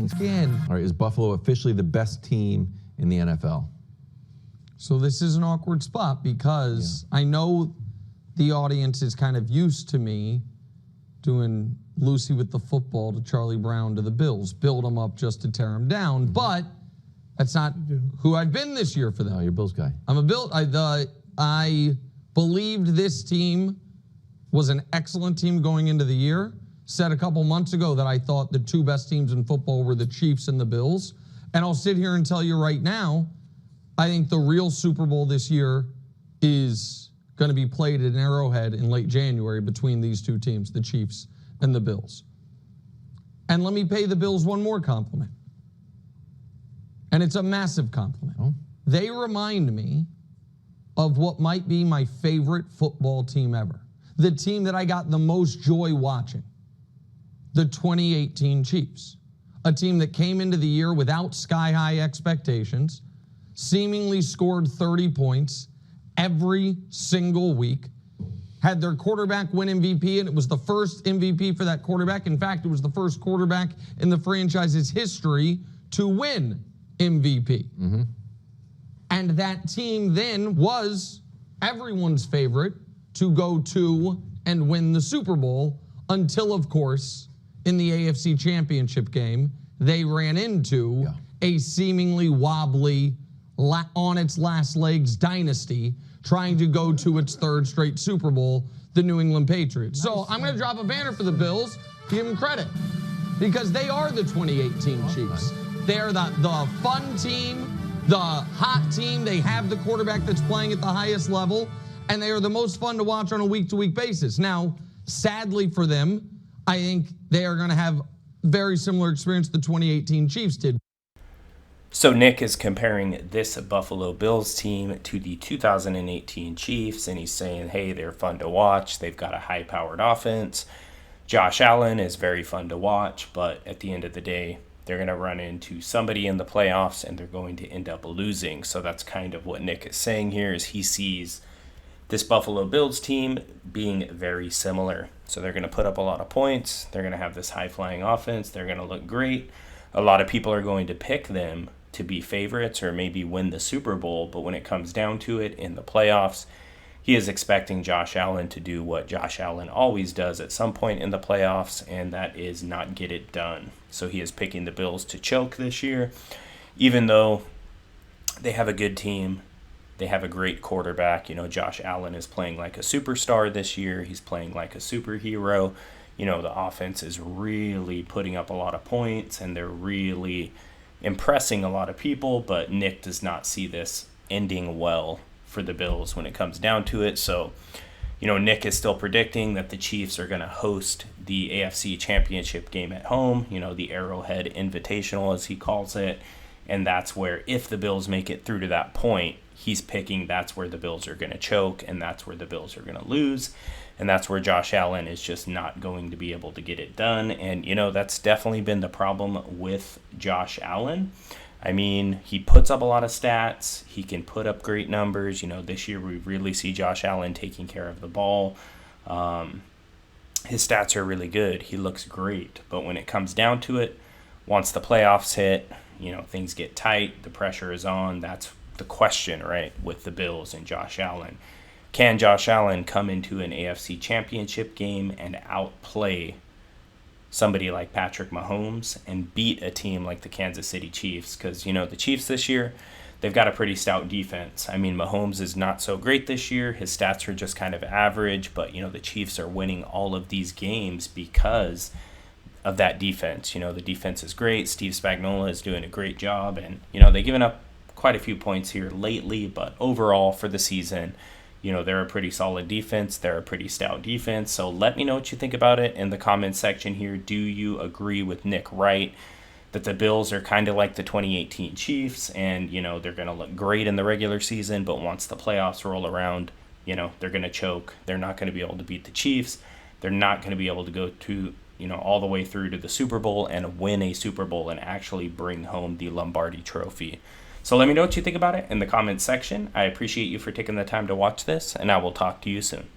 Thanks again. All right, is Buffalo officially the best team in the NFL? So this is an awkward spot because I know the audience is kind of used to me doing Lucy with the football to Charlie Brown to the Bills, build them up just to tear them down. But that's not who I've been this year for them. No, you're a Bills guy. I'm a Bill. I believed this team was an excellent team going into the year. Said a couple months ago that I thought the two best teams in football were the Chiefs and the Bills. And I'll sit here and tell you right now, I think the real Super Bowl this year is going to be played at Arrowhead in late January between these two teams, the Chiefs and the Bills. And let me pay the Bills one more compliment. And it's a massive compliment. Oh. They remind me of what might be my favorite football team ever. The team that I got the most joy watching. The 2018 Chiefs. A team that came into the year without sky-high expectations, seemingly scored 30 points every single week, had their quarterback win MVP, and it was the first MVP for that quarterback. In fact, it was the first quarterback in the franchise's history to win MVP. And that team then was everyone's favorite to go to and win the Super Bowl until, of course, in the AFC Championship game, they ran into a seemingly wobbly, on its last legs dynasty trying to go to its third straight Super Bowl, the New England Patriots. So I'm going to drop a banner for the Bills to give them credit because they are the 2018 Chiefs. They're the fun team, the hot team. They have the quarterback that's playing at the highest level, and they are the most fun to watch on a week-to-week basis. Now, sadly for them, I think they are going to have very similar experience the 2018 Chiefs did. So Nick is comparing this Buffalo Bills team to the 2018 Chiefs, and he's saying, hey, they're fun to watch. They've got a high-powered offense. Josh Allen is very fun to watch, but at the end of the day, they're going to run into somebody in the playoffs, and they're going to end up losing. So that's kind of what Nick is saying here, is he sees this Buffalo Bills team being very similar. So they're going to put up a lot of points. They're going to have this high-flying offense. They're going to look great. A lot of people are going to pick them to be favorites or maybe win the Super Bowl, but when it comes down to it in the playoffs, he is expecting Josh Allen to do what Josh Allen always does at some point in the playoffs, and that is not get it done. So he is picking the Bills to choke this year, even though they have a good team. They have a great quarterback. You know, Josh Allen is playing like a superstar this year. He's playing like a superhero. You know, the offense is really putting up a lot of points, and they're really impressing a lot of people, but Nick does not see this ending well for the Bills when it comes down to it. So, you know, Nick is still predicting that the Chiefs are going to host the AFC Championship game at home, you know, the Arrowhead Invitational, as he calls it, and that's where, if the Bills make it through to that point, he's picking that's where the Bills are going to choke, and that's where the Bills are going to lose. And that's where Josh Allen is just not going to be able to get it done. And, you know, that's definitely been the problem with Josh Allen. I mean, he puts up a lot of stats. He can put up great numbers. You know, this year we really see Josh Allen taking care of the ball. His stats are really good. He looks great. But when it comes down to it, once the playoffs hit, you know, things get tight, the pressure is on. That's the question, right, with the Bills and Josh Allen. Can Josh Allen come into an AFC Championship game and outplay somebody like Patrick Mahomes and beat a team like the Kansas City Chiefs? Because, you know, the Chiefs this year, they've got a pretty stout defense. I mean, Mahomes is not so great this year. His stats are just kind of average, but, you know, the Chiefs are winning all of these games because of that defense. You know, the defense is great. Steve Spagnuolo is doing a great job, and, you know, they've given up quite a few points here lately, but overall for the season, you know, they're a pretty solid defense. They're a pretty stout defense. So let me know what you think about it in the comments section here. Do you agree with Nick Wright that the Bills are kind of like the 2018 Chiefs and, you know, they're going to look great in the regular season, but once the playoffs roll around, you know, they're going to choke. They're not going to be able to beat the Chiefs. They're not going to be able to go to, you know, all the way through to the Super Bowl and win a Super Bowl and actually bring home the Lombardi Trophy. So let me know what you think about it in the comments section. I appreciate you for taking the time to watch this, and I will talk to you soon.